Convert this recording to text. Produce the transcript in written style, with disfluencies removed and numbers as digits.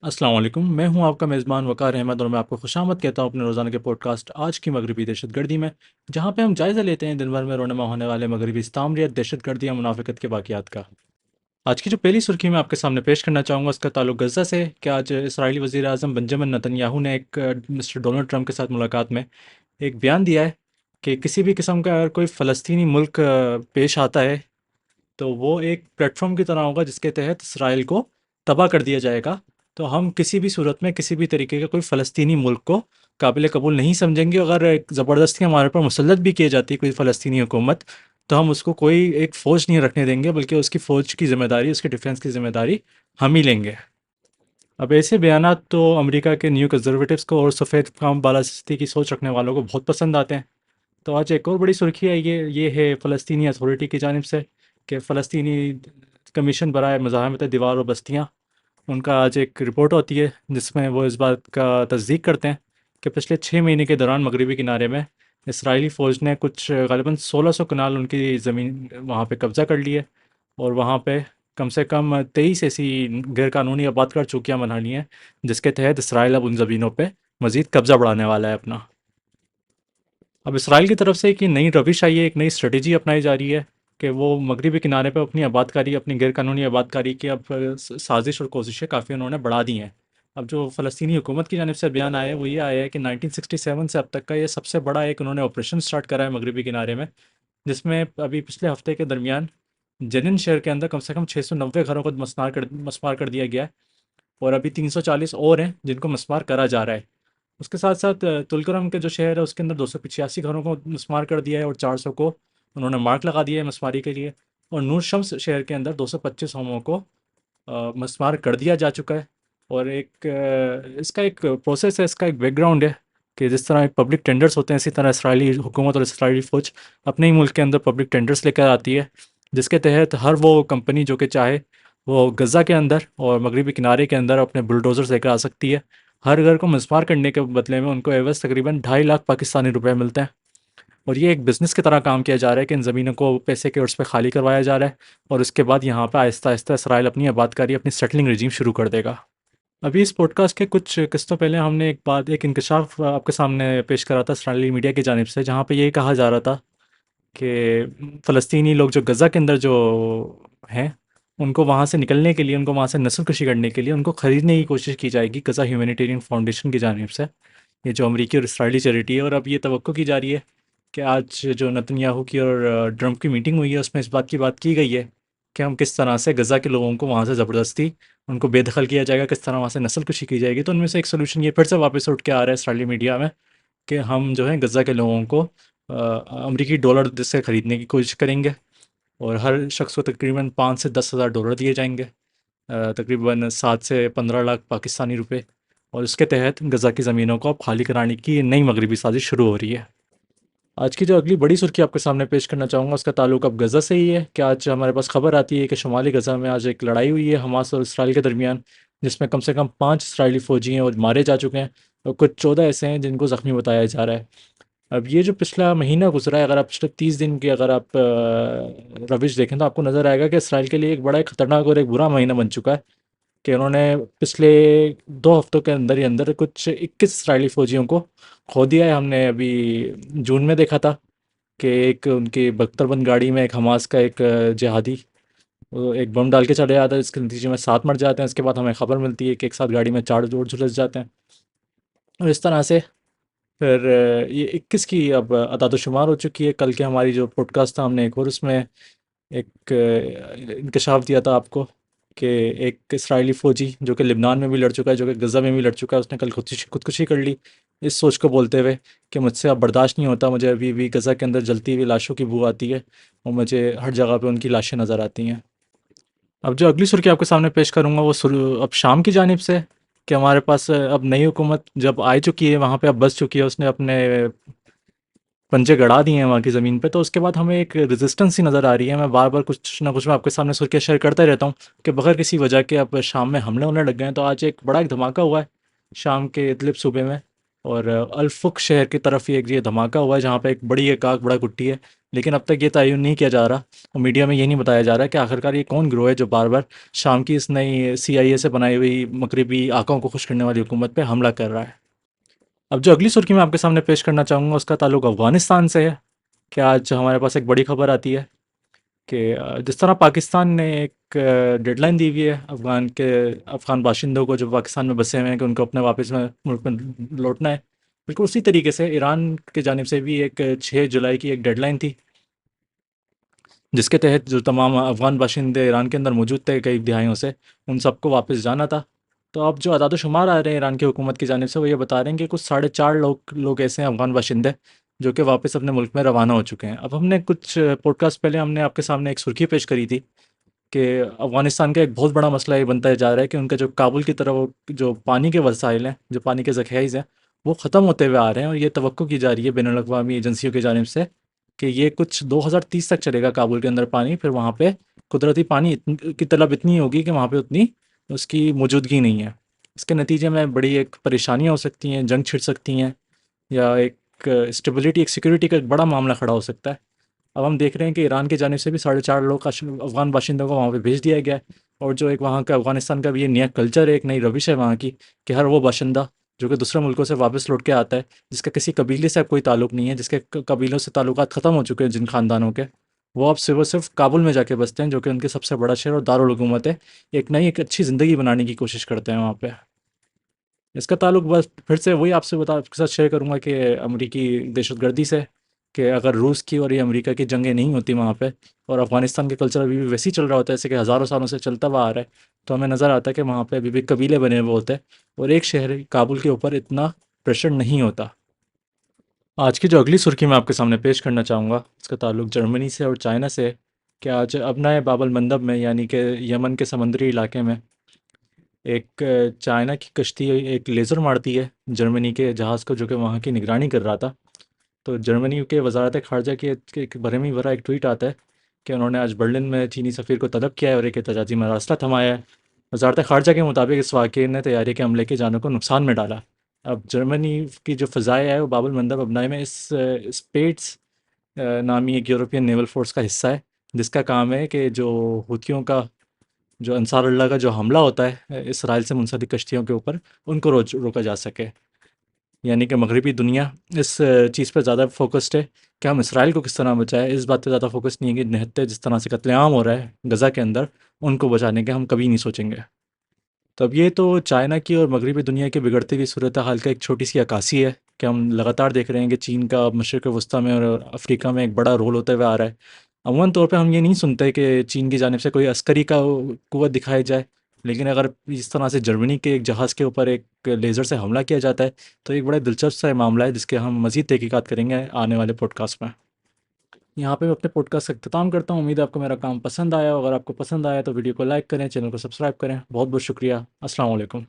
अस्सलाम वालेकुम। मैं हूं आपका मेज़बान वक़ार अहमद और मैं आपको खुशामद कहता हूं अपने रोज़ाना के पॉडकास्ट आज की मगरबी दहशतगर्दी में, जहां पे हम जायज़ा लेते हैं दिन भर में रोनमा होने वाले मगरबी इस्तामरियत, दहशतगर्दी या मुनाफ़िक़त के वाक़यात का। आज की जो पहली सुर्ख़ी मैं आपके सामने पेश करना चाहूँगा उसका ताल्लुक गज़ा से कि आज इसराइली वज़ीर आज़म बेंजामिन नेतन्याहू ने मिस्टर डोनाल्ड ट्रंप के साथ मुलाकात में एक बयान दिया है कि किसी भी किस्म का अगर कोई फ़लस्तीनी मुल्क पेश आता है तो वो एक प्लेटफॉर्म की तरह होगा जिसके तहत इसराइल को तबाह कर दिया जाएगा। तो हम किसी भी सूरत में किसी भी तरीके का कोई फ़लस्तीनी मुल्क को काबिल कबूल नहीं समझेंगे। अगर एक ज़बरदस्ती हमारे ऊपर मुसल्लत भी की जाती है कोई फ़लस्तीनी हुकूमत, तो हम उसको कोई एक फ़ौज नहीं रखने देंगे, बल्कि उसकी फ़ौज की ज़िम्मेदारी, उसके डिफेंस की ज़िम्मेदारी हम ही लेंगे। अब ऐसे बयानात तो अमेरिका के न्यू कंजर्वेटिव्स को और सफ़ेद काम बालादस्ती की सोच रखने वालों को बहुत पसंद आते हैं। तो आज एक और बड़ी सुर्खी है, ये है फ़लस्तीनी अथॉरिटी की जानिब से कि फ़लस्तीनी कमीशन बराए मज़ाहमत दीवार और बस्तियाँ, उनका आज एक रिपोर्ट होती है जिसमें वो इस बात का तस्दीक करते हैं कि पिछले 6 महीने के दौरान मगरबी किनारे में इसराइली फ़ौज ने कुछ ग़ालिबन 1600 कनाल उनकी ज़मीन वहाँ पे कब्ज़ा कर ली है, और वहाँ पे कम से कम 23 ऐसी गैरकानूनी आबादकार चौकियाँ बना ली हैं जिसके तहत इसराइल अब उन ज़मीनों पे मज़ीद कब्ज़ा बढ़ाने वाला है अपना। अब इसराइल की तरफ से एक ये नई रविश आई है, एक नई स्ट्रेटजी अपनाई जा रही है कि वो मगरबी किनारे पे अपनी आबादकारी, अपनी गैरकानूनी आबादकारी की अब साजिश और कोशिशें काफ़ी उन्होंने बढ़ा दी हैं। अब जो फ़लस्तीनी हुकूमत की जानिब से बयान आया है वो ये आया है कि 1967 से अब तक का ये सबसे बड़ा एक उन्होंने ऑपरेशन स्टार्ट करा है मगरबी किनारे में, जिसमें अभी पिछले हफ्ते के दरमियान जेनिन शहर के अंदर कम से कम 690 घरों को मस्मार कर दिया गया है, और अभी 340 और हैं जिनको मस्मार करा जा रहा है। उसके साथ साथ तुलकरम के जो शहर है उसके अंदर 285 घरों को मस्मार कर दिया है, और 400 को उन्होंने मार्क लगा दिया है मस्मारी के लिए। और नूर शम्स शहर के अंदर 225 होमों को मस्मार कर दिया जा चुका है। और इसका एक प्रोसेस है, इसका एक बैकग्राउंड है कि जिस तरह पब्लिक टेंडर्स होते हैं, इसी तरह इसराइली हुकूमत और इसराइली फ़ौज अपने ही मुल्क के अंदर पब्लिक टेंडर्स लेकर आती है, जिसके तहत हर वो कंपनी जो कि चाहे वो गज़ा के अंदर और मगरबी किनारे के अंदर अपने बुलडोज़र्स लेकर आ सकती है। हर घर को मस्मार करने के बदले में उनको एवज़ तकरीबन 2.5 लाख पाकिस्तानी रुपए मिलते हैं। और ये एक बिज़नेस की तरह काम किया जा रहा है कि इन ज़मीनों को पैसे के उर्स पे खाली करवाया जा रहा है, और उसके बाद यहाँ पे आहिस्ता-आहिस्ता इसराइल अपनी आबादकारी, अपनी सेटलिंग रेजिम शुरू कर देगा। अभी इस पॉडकास्ट के कुछ किस्तों पहले हमने एक इंकशाफ आपके सामने पेश करा था इसराइली मीडिया की जानिब से, जहाँ पे ये कहा जा रहा था कि फ़लस्तीनी लोग जो गज़ा के अंदर जो हैं, उनको वहाँ से निकलने के लिए, उनको वहाँ से नस्लकुशी करने के लिए उनको ख़रीदने की कोशिश की जाएगी गज़ा ह्यूमैनिटेरियन फाउंडेशन की जानिब से। ये जो अमरीकी और इसराइली चैरिटी है, और अब ये तवक्को की जा रही है कि आज जो नेतन्याहू की और ट्रंप की मीटिंग हुई है उसमें इस बात की गई है कि हम किस तरह से गज़ा के लोगों को वहाँ से ज़बरदस्ती उनको बेदखल किया जाएगा, किस तरह वहाँ से नस्लकुशी की जाएगी। तो उनमें से एक सोल्यूशन ये फिर से वापस उठ के आ रहा है इसराइली मीडिया में कि हम जो है गज़ा के लोगों को अमरीकी डॉलर से ख़रीदने की कोशिश करेंगे, और हर शख्स को तकरीबन 5 से 10 हज़ार डॉलर दिए जाएंगे, तकरीबन 7 से 15 लाख पाकिस्तानी रुपए। और उसके तहत गज़ा की ज़मीनों को अब खाली कराने की ये नई मगरबी साजिश शुरू हो रही है। आज की जो अगली बड़ी सुर्खी आपके सामने पेश करना चाहूँगा उसका ताल्लुक अब गज़ा से ही है कि आज हमारे पास खबर आती है कि शुमाली गज़ा में आज एक लड़ाई हुई है हमास और इसराइल के दरमियान, जिसमें कम से कम 5 इसराइली फ़ौजी हैं और मारे जा चुके हैं, और कुछ 14 ऐसे हैं जिनको ज़ख्मी बताया जा रहा है। अब ये जो पिछला महीना गुजरा है, अगर आप पिछले 30 दिन की अगर आप रविश देखें तो आपको नज़र आएगा कि इसराइल के लिए एक बड़ा एक ख़तरनाक और एक बुरा महीना बन चुका है कि उन्होंने पिछले 2 हफ्तों के अंदर ही अंदर कुछ 21 इसराइली फ़ौजियों को खो दिया है। हमने अभी जून में देखा था कि एक उनकी बख्तरबंद गाड़ी में एक हमास का एक जिहादी वो एक बम डाल के चले जाता है, इसके नतीजे में 7 मर जाते हैं। इसके बाद हमें खबर मिलती है कि एक साथ गाड़ी में 4 और झुलस जाते हैं, और इस तरह से फिर ये 21 की अब अदाद-ओ-शुमार हो चुकी है। कल के हमारी जो पॉडकास्ट था हमने एक और उसमें एक इंकशाफ दिया था आपको कि एक इसराइली फ़ौजी जो कि लिबनान में भी लड़ चुका है, जो कि गज़ा में भी लड़ चुका है, उसने कल खुदकुशी कर ली, इस सोच को बोलते हुए कि मुझसे अब बर्दाश्त नहीं होता, मुझे अभी भी गज़ा के अंदर जलती हुई लाशों की बू आती है, और मुझे हर जगह पे उनकी लाशें नज़र आती हैं। अब जो अगली सुर्खी आपके सामने पेश करूँगा वो अब शाम की जानिब से है कि हमारे पास अब नई हुकूमत जब आ चुकी है, वहाँ पे अब बस चुकी है, उसने अपने पंजे गड़ा दिए हैं वहाँ की ज़मीन पे, तो उसके बाद हमें एक रेजिस्टेंस सी नज़र आ रही है। मैं बार-बार कुछ ना कुछ मैं आपके सामने सुर्खियाँ शेयर करता ही रहता हूँ कि बगैर किसी वजह के अब शाम में हमले होने लग गए हैं। तो आज एक बड़ा एक धमाका हुआ है शाम के इदलिब सूबे में, और अल-फुक शहर की तरफ ही एक ये धमाका हुआ है जहाँ पे एक बड़ी एक आग बड़ा कुट्टी है। लेकिन अब तक ये तयन नहीं किया जा रहा और मीडिया में ये नहीं बताया जा रहा कि आखिरकार ये कौन गिरोह है जो बार-बार शाम की इस नई सीआईए से बनाई हुई मगरिबी आँखों को खुश करने वाली हुकूमत पे हमला कर रहा है। अब जो अगली सुर्खी मैं आपके सामने पेश करना चाहूँगा उसका ताल्लुक अफ़गानिस्तान से है कि आज हमारे पास एक बड़ी खबर आती है कि जिस तरह पाकिस्तान ने एक डेडलाइन दी हुई है अफ़गान बाशिंदों को जो पाकिस्तान में बसे हुए हैं कि उनको अपने वापस में मुल्क में लौटना है। बिल्कुल उसी तरीके से ईरान की जानिब से भी एक 6 जुलाई की एक डेडलाइन थी जिसके तहत जो तमाम अफ़गान बाशिंदे ईरान के अंदर मौजूद थे कई दिहाइयों से, उन सबको वापस जाना था। तो अब जो अदाद-ओ-शुमार आ रहे हैं ईरान की हुकूमत की जानिब से वो ये बता रहे हैं कि कुछ साढ़े 4 लोग ऐसे हैं अफ़गान बाशिंदे जो कि वापस अपने मुल्क में रवाना हो चुके हैं। अब हमने कुछ पॉडकास्ट पहले हमने आपके सामने एक सुर्खी पेश करी थी कि अफ़गानिस्तान का एक बहुत बड़ा मसला ये बनता जा रहा है कि उनका जो काबुल की तरफ वो जो पानी के वसाइल हैं, जो पानी के ज़ख़ाइर हैं, वो ख़त्म होते हुए आ रहे हैं और ये तवक्को की जा रही है बैनुल अक़वामी एजेंसियों की जानिब से कि ये कुछ 2030 तक चलेगा काबुल के अंदर पानी, फिर वहाँ पे कुदरती पानी की तलब इतनी होगी कि वहाँ पे उतनी उसकी मौजूदगी नहीं है। इसके नतीजे में बड़ी एक परेशानियाँ हो सकती हैं, जंग छिड़ सकती हैं या एक स्टेबिलिटी, एक सिक्योरिटी का एक बड़ा मामला खड़ा हो सकता है। अब हम देख रहे हैं कि ईरान की जानिब से भी साढ़े 4 लोग अफ़गान बाशिंदों को वहाँ पे भेज दिया गया है और जो एक वहाँ का अफ़गानिस्तान का भी ये नया कल्चर है, एक नई रविश है वहाँ की कि हर वो बाशिंदा जो कि दूसरे मुल्कों से वापस लौट के आता है, जिसका किसी कबीले से अब कोई ताल्लुक नहीं है, जिसके कबीलों से ताल्लुकात ख़त्म हो चुके हैं जिन ख़ानदानों के, वो अब सिर्फ काबुल में जाके बसते हैं जो कि उनके सबसे बड़ा शहर और दारुल हुकूमत है। एक नई एक अच्छी ज़िंदगी बनाने की कोशिश करते हैं वहाँ पे। इसका ताल्लुक बस फिर से वही आपके साथ शेयर करूँगा कि अमरीकी दहशतगर्दी से, कि अगर रूस की और ये अमेरिका की जंगें नहीं होती वहाँ पे और अफ़गानिस्तान के कल्चर अभी भी वैसे ही चल रहा होता है जैसे कि हज़ारों सालों से चलता हुआ आ रहा है, तो हमें नज़र आता है कि वहाँ पे अभी भी कबीले बने हुए होते हैं और एक शहर काबुल के ऊपर इतना प्रेशर नहीं होता। आज की जो अगली सुर्खी मैं आपके सामने पेश करना चाहूँगा इसका ताल्लुक जर्मनी से और चाइना से है कि आज अबनाए बाब अल मंदब में यानी कि यमन के समुद्री इलाके में एक चाइना की कश्ती एक लेज़र मारती है जर्मनी के जहाज़ को जो कि वहाँ की निगरानी कर रहा था। तो जर्मनी के वज़ारत ख़ारजा के एक भरे में भरा एक ट्वीट आता है कि उन्होंने आज बर्लिन में चीनी सफ़ीर को तलब किया है और एक एहतजाजी मरासला थमाया है। वज़ारत ख़ारजा के मुताबिक इस वाक़ये ने तैयारी के अमले की जानों को नुकसान में डाला। अब जर्मनी की जो फ़ज़ाएँ है वो बाब अल मंदब अबनाए में इस स्पेट्स नामी एक यूरोपियन नेवल फ़ोर्स का हिस्सा है, जिसका काम है कि जो हूथियों का जो अंसार अल्लाह का जो हमला होता है इसराइल से मुंसलिक कश्तियों के ऊपर, उनको रोका जा सके। यानी कि मगरबी दुनिया इस चीज़ पे ज़्यादा फ़ोकस्ड है कि हम इसराइल को किस तरह बचाएं, इस बात पे ज़्यादा फ़ोकस नहीं है कि निहत्ते जिस तरह से कत्लेआम हो रहा है गज़ा के अंदर, उनको बचाने के हम कभी नहीं सोचेंगे। तो अब ये तो चाइना की और मगरबी दुनिया की बिगड़ती हुई सूरत हाल का एक छोटी सी अक्कासी है कि हम लगातार देख रहे हैं कि चीन का मशरक़ वस्ती में और अफ्रीका में एक बड़ा रोल होते हुए आ रहा है। अमूमन तौर पे हम ये नहीं सुनते कि चीन की जानिब से कोई अस्करी का कुव्वत दिखाई जाए, लेकिन अगर इस तरह से जर्मनी के एक जहाज़ के ऊपर एक लेज़र से हमला किया जाता है, तो एक बड़ा दिलचस्प सा मामला है जिसके हम मज़ीद तहकीकात करेंगे आने वाले पॉडकास्ट में। यहाँ पे मैं अपने पॉडकास्ट का इख्तिताम करता हूँ। उम्मीद है आपको मेरा काम पसंद आया हो। अगर आपको पसंद आया तो वीडियो को लाइक करें, चैनल को सब्सक्राइब करें। बहुत बहुत शुक्रिया। अस्सलाम वालेकुम।